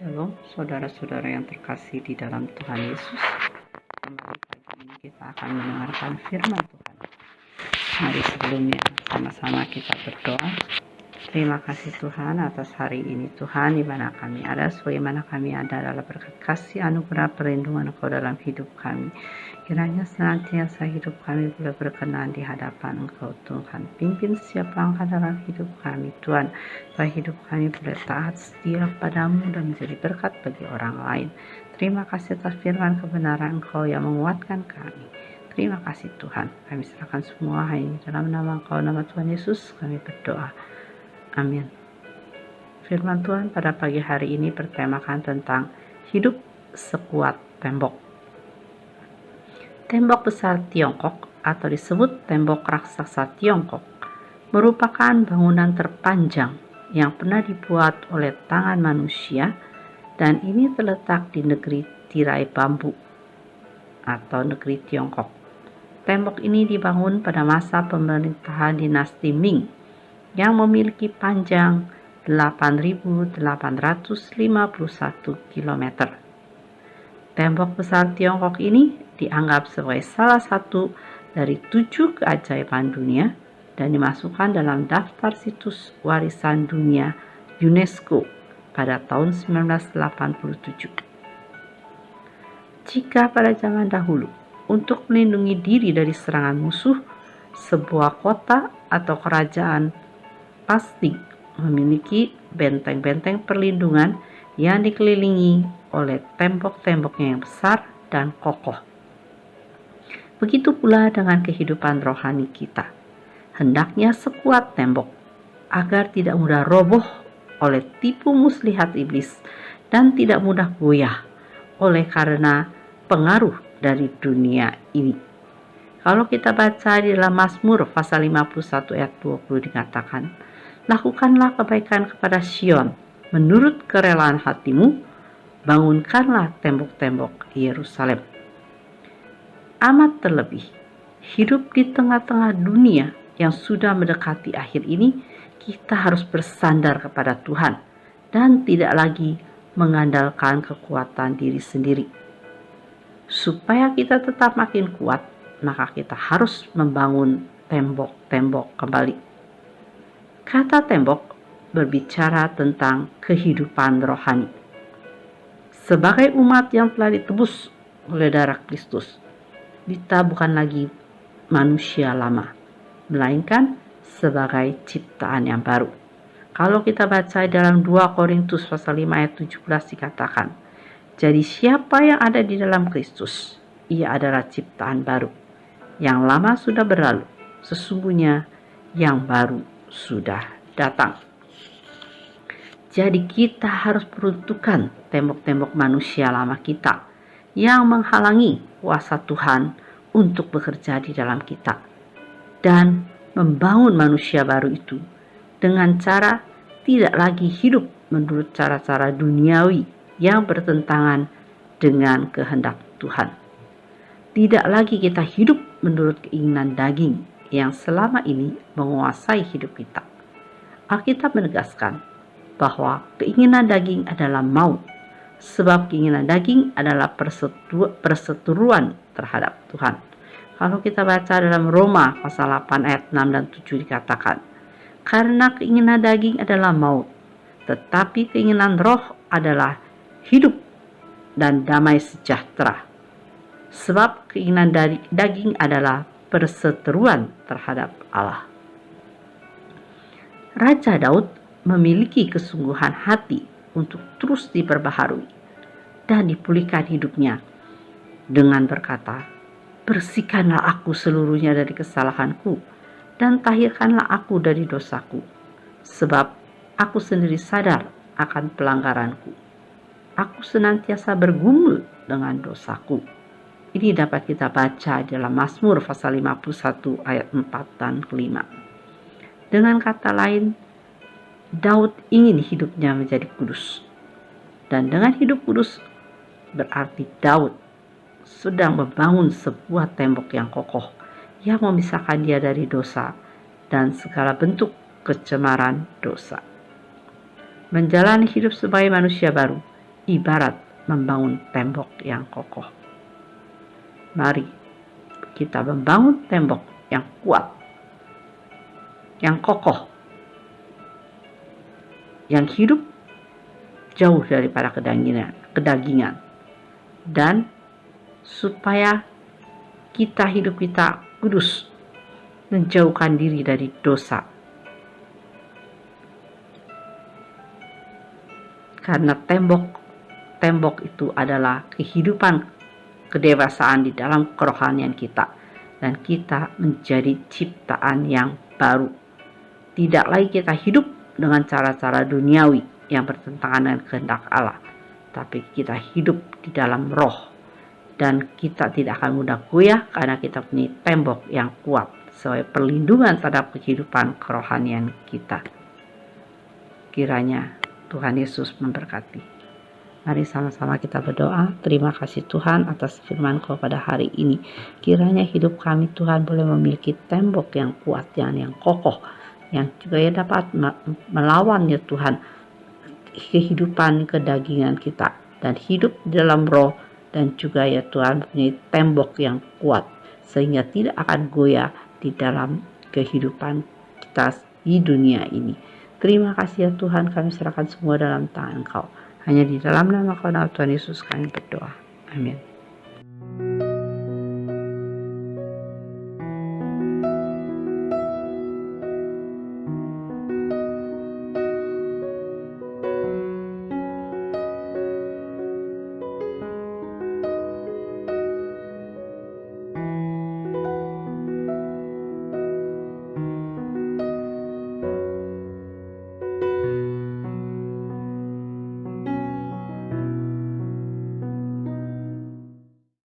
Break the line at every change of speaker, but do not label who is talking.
Shalom, saudara-saudara yang terkasih di dalam Tuhan Yesus. Kembali pagi ini kita akan mendengarkan firman Tuhan. Mari sebelumnya sama-sama kita berdoa. Terima kasih Tuhan atas hari ini Tuhan, di mana kami ada, sebagaimana kami ada adalah berkat kasih anugerah perlindungan Engkau dalam hidup kami. Kiranya senantiasa hidup kami boleh berkenan di hadapan Engkau Tuhan. Pimpin setiap langkah dalam hidup kami Tuhan, supaya hidup kami boleh taat setia padamu dan menjadi berkat bagi orang lain. Terima kasih atas firman kebenaran Engkau yang menguatkan kami. Terima kasih Tuhan. Kami serahkan semua hanya dalam nama Engkau, nama Tuhan Yesus kami berdoa. Amin. Firman Tuhan pada pagi hari ini bertemakan tentang hidup sekuat tembok. Tembok besar Tiongkok atau disebut tembok raksasa Tiongkok merupakan bangunan terpanjang yang pernah dibuat oleh tangan manusia, dan ini terletak di negeri tirai bambu atau negeri Tiongkok. Tembok ini dibangun pada masa pemerintahan dinasti Ming yang memiliki panjang 8.851 km. Tembok besar Tiongkok ini dianggap sebagai salah satu dari 7 keajaiban dunia dan dimasukkan dalam daftar situs warisan dunia UNESCO pada tahun 1987. Jika pada zaman dahulu, untuk melindungi diri dari serangan musuh, sebuah kota atau kerajaan pasti memiliki benteng-benteng perlindungan yang dikelilingi oleh tembok-temboknya yang besar dan kokoh. Begitu pula dengan kehidupan rohani kita. Hendaknya sekuat tembok agar tidak mudah roboh oleh tipu muslihat iblis dan tidak mudah goyah oleh karena pengaruh dari dunia ini. Kalau kita baca di dalam Mazmur pasal 51 ayat 20 dikatakan, lakukanlah kebaikan kepada Sion, menurut kerelaan hatimu, bangunkanlah tembok-tembok Yerusalem. Amat terlebih, hidup di tengah-tengah dunia yang sudah mendekati akhir ini, kita harus bersandar kepada Tuhan dan tidak lagi mengandalkan kekuatan diri sendiri. Supaya kita tetap makin kuat, maka kita harus membangun tembok-tembok kembali. Kata tembok berbicara tentang kehidupan rohani. Sebagai umat yang telah ditebus oleh darah Kristus, kita bukan lagi manusia lama, melainkan sebagai ciptaan yang baru. Kalau kita baca dalam 2 Korintus pasal 5 ayat 17 dikatakan, jadi siapa yang ada di dalam Kristus, ia adalah ciptaan baru. Yang lama sudah berlalu, sesungguhnya yang baru sudah datang. Jadi kita harus peruntukkan tembok-tembok manusia lama kita yang menghalangi kuasa Tuhan untuk bekerja di dalam kita, dan membangun manusia baru itu dengan cara tidak lagi hidup menurut cara-cara duniawi yang bertentangan dengan kehendak Tuhan. Tidak lagi kita hidup menurut keinginan daging yang selama ini menguasai hidup kita. Alkitab menegaskan bahwa keinginan daging adalah maut, sebab keinginan daging adalah perseteruan terhadap Tuhan. Kalau kita baca dalam Roma pasal 8 ayat 6 dan 7 dikatakan, karena keinginan daging adalah maut, tetapi keinginan roh adalah hidup dan damai sejahtera. Sebab keinginan daging adalah perseteruan terhadap Allah. Raja Daud memiliki kesungguhan hati untuk terus diperbaharui dan dipulihkan hidupnya dengan berkata, bersihkanlah aku seluruhnya dari kesalahanku dan tahirkanlah aku dari dosaku, sebab aku sendiri sadar akan pelanggaranku. Aku senantiasa bergumul dengan dosaku. Ini dapat kita baca dalam Mazmur pasal 51 ayat 4 dan 5. Dengan kata lain, Daud ingin hidupnya menjadi kudus. Dan dengan hidup kudus berarti Daud sedang membangun sebuah tembok yang kokoh yang memisahkan dia dari dosa dan segala bentuk kecemaran dosa. Menjalani hidup sebagai manusia baru ibarat membangun tembok yang kokoh. Mari kita membangun tembok yang kuat, yang kokoh, yang hidup jauh daripada kedagingan, dan supaya hidup kita kudus, menjauhkan diri dari dosa. Karena tembok itu adalah kehidupan kedewasaan di dalam kerohanian kita, dan kita menjadi ciptaan yang baru. Tidak lagi kita hidup dengan cara-cara duniawi yang bertentangan dengan kehendak Allah, tapi kita hidup di dalam roh, dan kita tidak akan mudah goyah karena kita punya tembok yang kuat sebagai perlindungan terhadap kehidupan kerohanian kita. Kiranya Tuhan Yesus memberkati. Mari sama-sama kita berdoa. Terima kasih Tuhan atas firman-Kau pada hari ini. Kiranya hidup kami Tuhan boleh memiliki tembok yang kuat, yang kokoh, yang juga dapat melawan ya Tuhan kehidupan kedagingan kita, dan hidup di dalam roh, dan juga ya Tuhan punya tembok yang kuat sehingga tidak akan goyah di dalam kehidupan kita di dunia ini. Terima kasih ya Tuhan, kami serahkan semua dalam tangan Engkau. Hanya di dalam nama Tuhan Yesus kami berdoa. Amin.